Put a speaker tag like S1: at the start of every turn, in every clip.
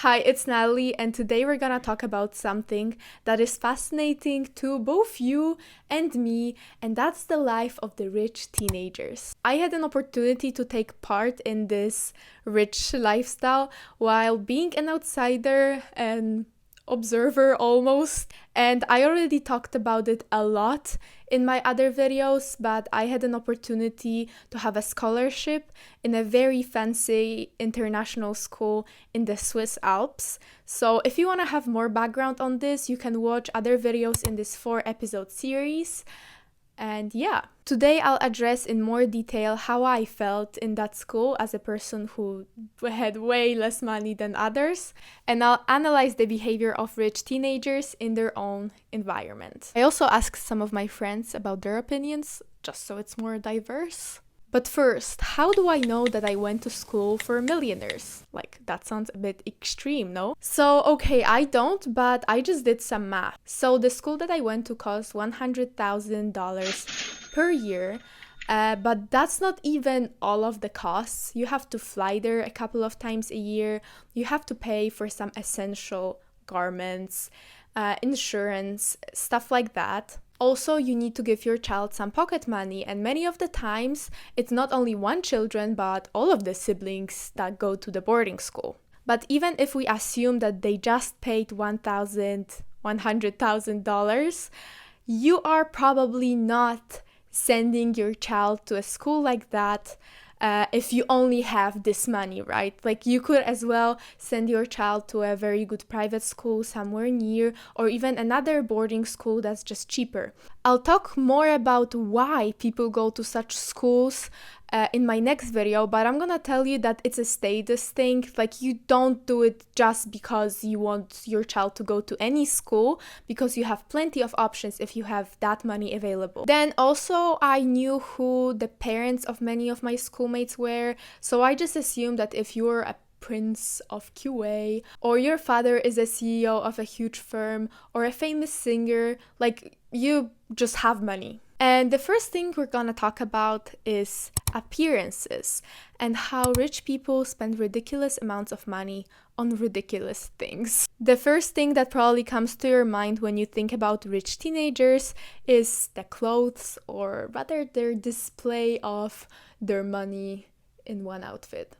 S1: Hi, it's Natalie, and today we're gonna talk about something that is fascinating to both you and me, and that's the life of the rich teenagers. I had an opportunity to take part in this rich lifestyle while being an outsider and observer almost, and I already talked about it a lot in my other videos, but I had an opportunity to have a scholarship in a very fancy international school in the Swiss Alps. So if you want to have more background on this, you can watch other videos in this 4-episode series. And yeah, today I'll address in more detail how I felt in that school as a person who had way less money than others, and I'll analyze the behavior of rich teenagers in their own environment. I also asked some of my friends about their opinions, just so it's more diverse. But first, how do I know that I went to school for millionaires? Like, that sounds a bit extreme, no? So, okay, I don't, but I just did some math. So, the school that I went to cost $100,000 per year, but that's not even all of the costs. You have to fly there a couple of times a year. You have to pay for some essential garments, insurance, stuff like that. Also, you need to give your child some pocket money, and many of the times it's not only one children but all of the siblings that go to the boarding school. But even if we assume that they just paid $100,000, you are probably not sending your child to a school like that if you only have this money, right? Like, you could as well send your child to a very good private school somewhere near, or even another boarding school that's just cheaper. I'll talk more about why people go to such schools in my next video, but I'm gonna tell you that it's a status thing. Like, you don't do it just because you want your child to go to any school, because you have plenty of options if you have that money available. Then also, I knew who the parents of many of my schoolmates were, so I just assumed that if you're a prince of QA, or your father is a CEO of a huge firm, or a famous singer, like, you just have money. And the first thing we're gonna talk about is appearances and how rich people spend ridiculous amounts of money on ridiculous things. The first thing that probably comes to your mind when you think about rich teenagers is the clothes, or rather their display of their money in one outfit.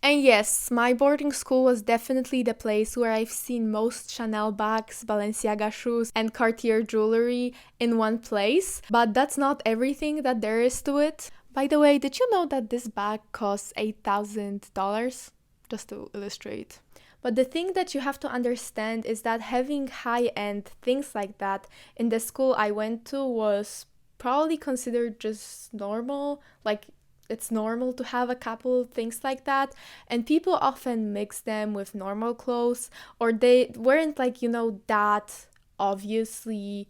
S1: And yes, my boarding school was definitely the place where I've seen most Chanel bags, Balenciaga shoes, and Cartier jewelry in one place. But that's not everything that there is to it. By the way, did you know that this bag costs $8,000? Just to illustrate. But the thing that you have to understand is that having high-end things like that in the school I went to was probably considered just normal. Like, it's normal to have a couple things like that, and people often mix them with normal clothes, or they weren't that obviously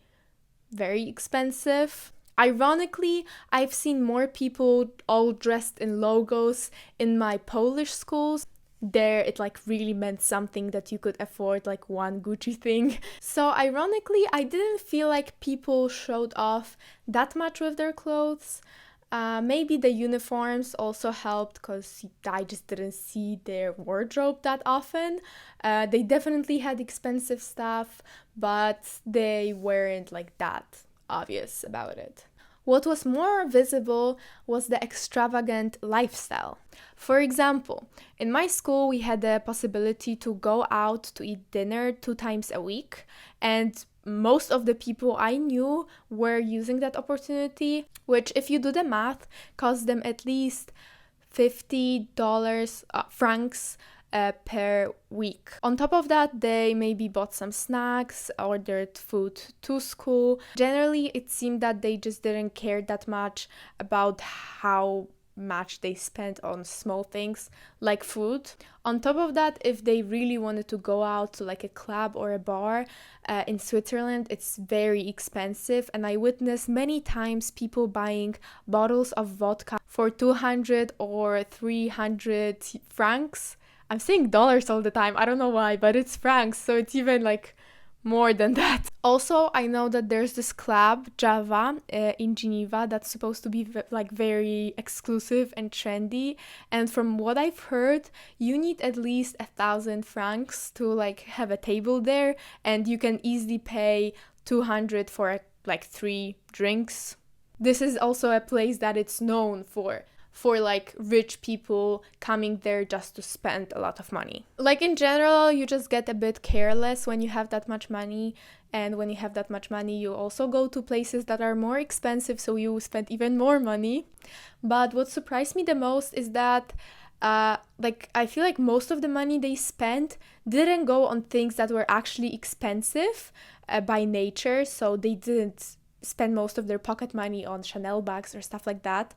S1: very expensive. Ironically, I've seen more people all dressed in logos in my Polish schools. There it really meant something that you could afford, like one Gucci thing. So ironically, I didn't feel like people showed off that much with their clothes. Maybe the uniforms also helped, because I just didn't see their wardrobe that often. They definitely had expensive stuff, but they weren't that obvious about it. What was more visible was the extravagant lifestyle. For example, in my school we had the possibility to go out to eat dinner 2 times a week, and most of the people I knew were using that opportunity, which, if you do the math, cost them at least $50 francs per week. On top of that, they maybe bought some snacks, ordered food to school. Generally, it seemed that they just didn't care that much about how much they spent on small things like food. On top of that, if they really wanted to go out to a club or a bar in Switzerland, it's very expensive, and I witnessed many times people buying bottles of vodka for 200 or 300 francs. I'm saying dollars all the time, I don't know why, but it's francs, so it's even more than that. Also, I know that there's this club, Java, in Geneva, that's supposed to be like very exclusive and trendy. And from what I've heard, you need at least 1,000 francs to like have a table there, and you can easily pay 200 for like 3 drinks. This is also a place that it's known for like rich people coming there just to spend a lot of money. Like in general, you just get a bit careless when you have that much money, and when you have that much money, you also go to places that are more expensive, so you spend even more money. But what surprised me the most is that like I feel like most of the money they spent didn't go on things that were actually expensive by nature, so they didn't spend most of their pocket money on Chanel bags or stuff like that,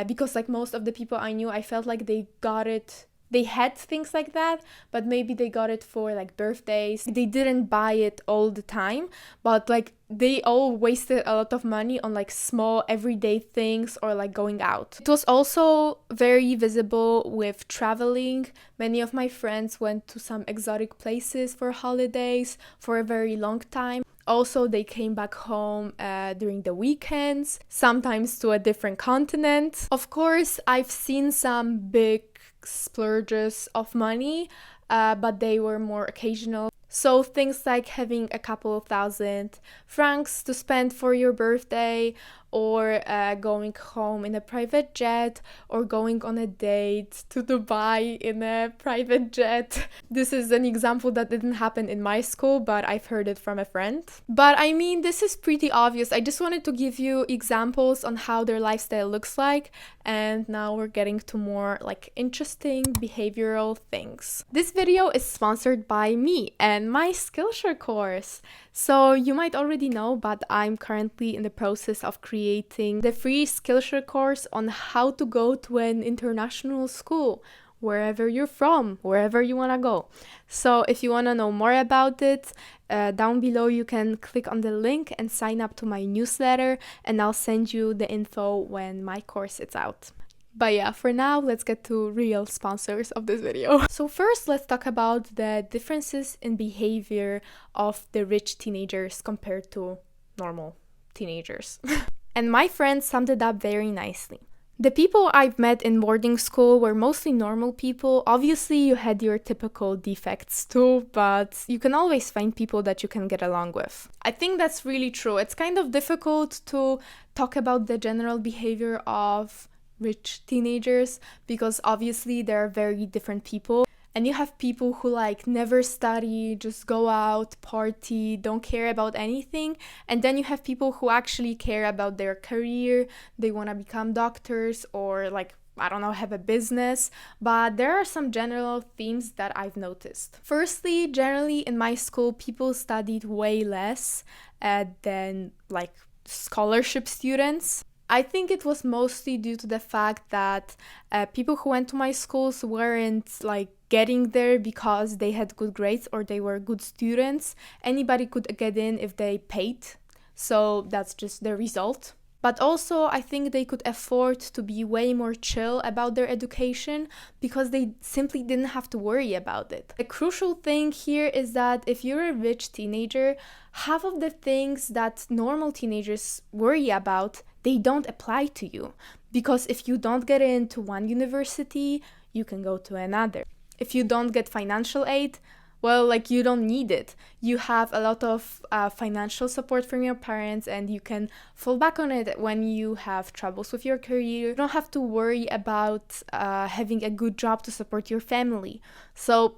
S1: because like most of the people I knew, I felt like they had things like that, but maybe they got it for like birthdays. They didn't buy it all the time, but like they all wasted a lot of money on like small everyday things or like going out. It was also very visible with traveling. Many of my friends went to some exotic places for holidays for a very long time. Also, they came back home during the weekends, sometimes to a different continent. Of course, I've seen some big splurges of money, but they were more occasional. So things like having a couple of 1,000 francs to spend for your birthday, or going home in a private jet, or going on a date to Dubai in a private jet. This is an example that didn't happen in my school, but I've heard it from a friend. But I mean, this is pretty obvious. I just wanted to give you examples on how their lifestyle looks like, and now we're getting to more like interesting behavioral things. This video is sponsored by me and my Skillshare course. So you might already know, but I'm currently in the process of creating the free Skillshare course on how to go to an international school, wherever you're from, wherever you want to go. So if you want to know more about it, down below you can click on the link and sign up to my newsletter, and I'll send you the info when my course is out. But yeah, for now, let's get to real sponsors of this video. So first, let's talk about the differences in behavior of the rich teenagers compared to normal teenagers. And my friend summed it up very nicely. The people I've met in boarding school were mostly normal people. Obviously, you had your typical defects too, but you can always find people that you can get along with. I think that's really true. It's kind of difficult to talk about the general behavior of rich teenagers because obviously they're very different people. And you have people who like never study, just go out, party, don't care about anything. And then you have people who actually care about their career. They want to become doctors or like, I don't know, have a business. But there are some general themes that I've noticed. Firstly, generally in my school, people studied way less than like scholarship students. I think it was mostly due to the fact that people who went to my schools weren't like getting there because they had good grades or they were good students. Anybody could get in if they paid. So that's just the result. But also, I think they could afford to be way more chill about their education because they simply didn't have to worry about it. The crucial thing here is that if you're a rich teenager, half of the things that normal teenagers worry about, they don't apply to you. Because if you don't get into one university, you can go to another. If you don't get financial aid, well, like you don't need it. You have a lot of financial support from your parents and you can fall back on it when you have troubles with your career. You don't have to worry about having a good job to support your family. So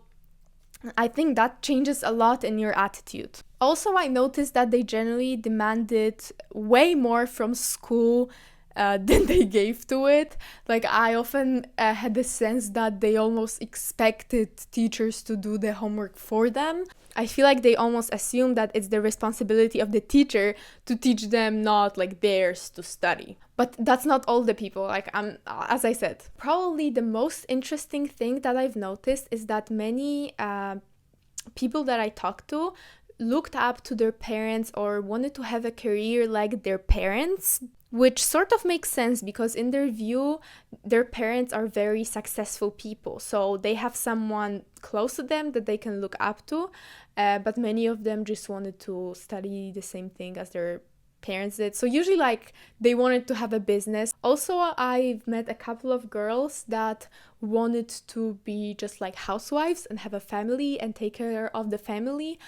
S1: I think that changes a lot in your attitude. Also, I noticed that they generally demanded way more from school than they gave to it. Like I often had the sense that they almost expected teachers to do the homework for them. I feel like they almost assume that it's the responsibility of the teacher to teach them, not like theirs to study. But that's not all the people. Like as I said, probably the most interesting thing that I've noticed is that many people that I talked to looked up to their parents or wanted to have a career like their parents. which sort of makes sense because in their view, their parents are very successful people. So they have someone close to them that they can look up to, but many of them just wanted to study the same thing as their parents did. So usually like they wanted to have a business. Also, I've met a couple of girls that wanted to be just like housewives and have a family and take care of the family.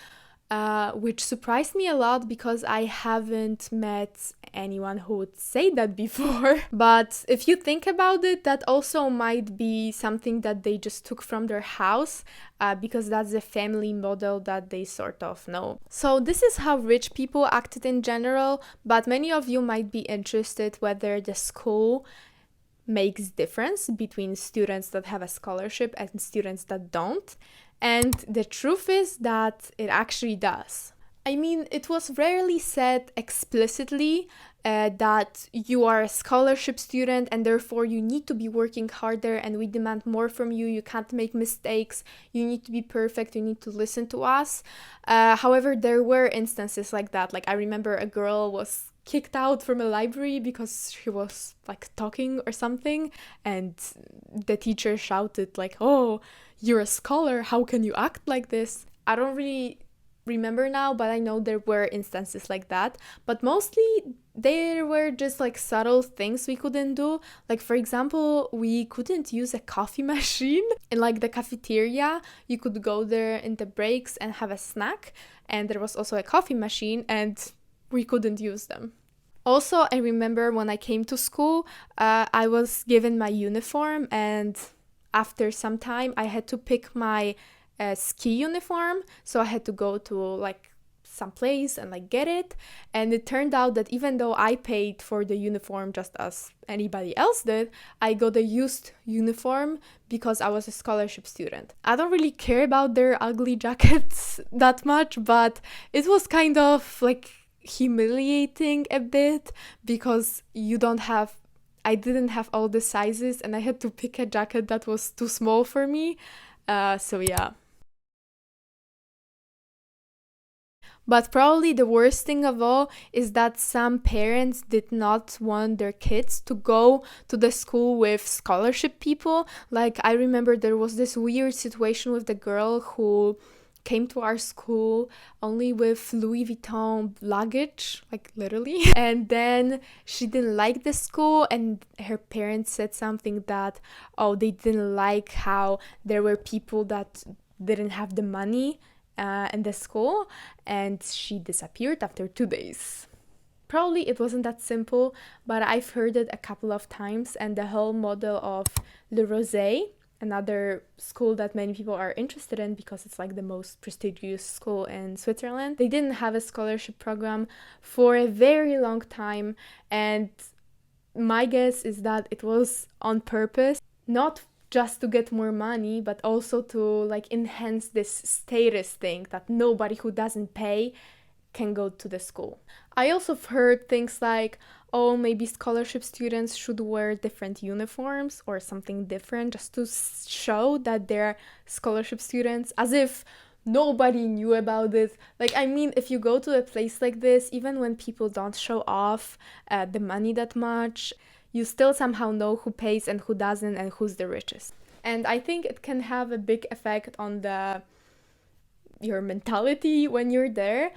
S1: Which surprised me a lot because I haven't met anyone who would say that before. But if you think about it, that also might be something that they just took from their house, because that's the family model that they sort of know. So this is how rich people acted in general, but many of you might be interested whether the school makes difference between students that have a scholarship and students that don't. And the truth is that it actually does. I mean, it was rarely said explicitly that you are a scholarship student and therefore you need to be working harder and we demand more from you. You can't make mistakes. You need to be perfect. You need to listen to us. However, there were instances like that. Like I remember a girl was kicked out from a library because she was like talking or something, and the teacher shouted like, "Oh, you're a scholar, how can you act like this?" I don't really remember now, but I know there were instances like that. But mostly there were just like subtle things we couldn't do. Like for example, we couldn't use a coffee machine in like the cafeteria. You could go there in the breaks and have a snack, and there was also a coffee machine and we couldn't use them. Also, I remember when I came to school, I was given my uniform, and after some time I had to pick my ski uniform, so I had to go to like some place and like get it. And it turned out that even though I paid for the uniform just as anybody else did, I got a used uniform because I was a scholarship student. I don't really care about their ugly jackets that much, but it was kind of like humiliating a bit because I didn't have all the sizes and I had to pick a jacket that was too small for me. So yeah. But probably the worst thing of all is that some parents did not want their kids to go to the school with scholarship people. Like I remember there was this weird situation with the girl who came to our school only with Louis Vuitton luggage, like literally. And then she didn't like the school, and her parents said something that, oh, they didn't like how there were people that didn't have the money in the school, and she disappeared after 2 days. Probably it wasn't that simple, but I've heard it a couple of times, and the whole model of Le Rosé, another school that many people are interested in because it's like the most prestigious school in Switzerland. They didn't have a scholarship program for a very long time, and my guess is that it was on purpose, not just to get more money, but also to like enhance this status thing that nobody who doesn't pay can go to the school. I also heard things like, oh, maybe scholarship students should wear different uniforms or something different just to show that they're scholarship students, as if nobody knew about it. Like, I mean, if you go to a place like this, even when people don't show off the money that much, you still somehow know who pays and who doesn't and who's the richest. And I think it can have a big effect on your mentality when you're there.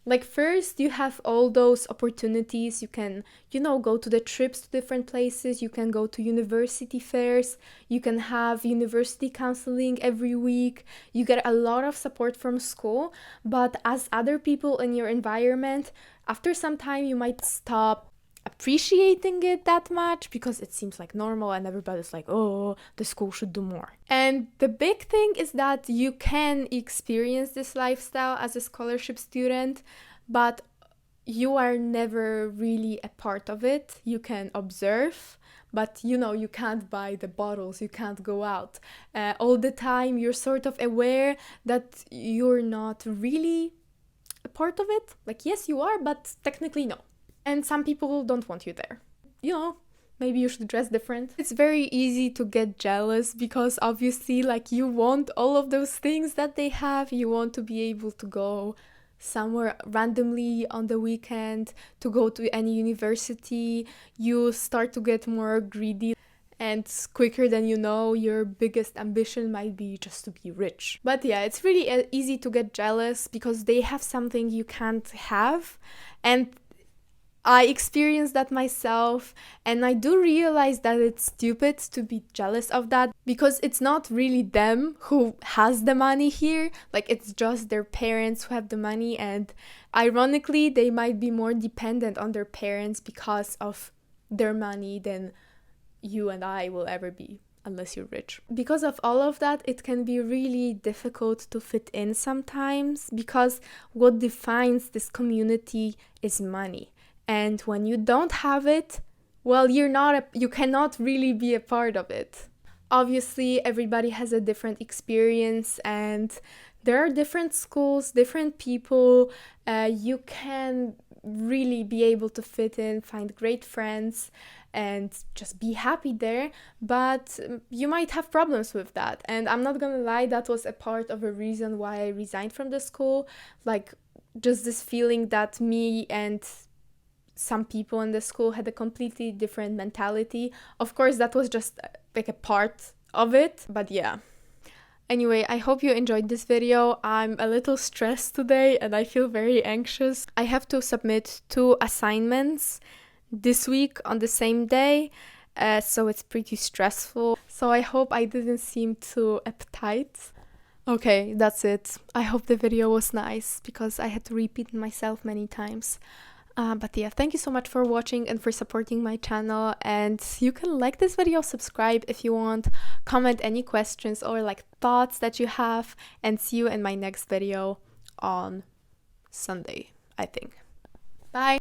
S1: Like first, you have all those opportunities. You can, go to the trips to different places. You can go to university fairs. You can have university counseling every week. You get a lot of support from school. But as other people in your environment, after some time, you might stop appreciating it that much because it seems like normal and everybody's like, oh, the school should do more. And the big thing is that you can experience this lifestyle as a scholarship student, but you are never really a part of it. You can observe, but you can't buy the bottles, you can't go out. All the time you're sort of aware that you're not really a part of it. Like, yes, you are, but technically no. And some people don't want you there. Maybe you should dress different. It's very easy to get jealous because obviously, like, you want all of those things that they have. You want to be able to go somewhere randomly on the weekend to go to any university, you start to get more greedy. And quicker than you know, your biggest ambition might be just to be rich. But yeah, it's really easy to get jealous because they have something you can't have. And I experienced that myself, and I do realize that it's stupid to be jealous of that because it's not really them who has the money here. Like, it's just their parents who have the money, and ironically, they might be more dependent on their parents because of their money than you and I will ever be, unless you're rich. Because of all of that, it can be really difficult to fit in sometimes because what defines this community is money. And when you don't have it, well, you cannot really be a part of it. Obviously, everybody has a different experience, and there are different schools, different people. You can really be able to fit in, find great friends, and just be happy there. But you might have problems with that. And I'm not gonna lie, that was a part of a reason why I resigned from the school. Like, just this feeling that me and some people in the school had a completely different mentality. Of course, that was just like a part of it, but yeah. Anyway, I hope you enjoyed this video. I'm a little stressed today and I feel very anxious. I have to submit 2 assignments this week on the same day, so it's pretty stressful. So I hope I didn't seem too uptight. Okay, that's it. I hope the video was nice because I had to repeat myself many times. But yeah, thank you so much for watching and for supporting my channel. And you can like this video, subscribe if you want, comment any questions or like thoughts that you have, and see you in my next video on Sunday, I think. Bye!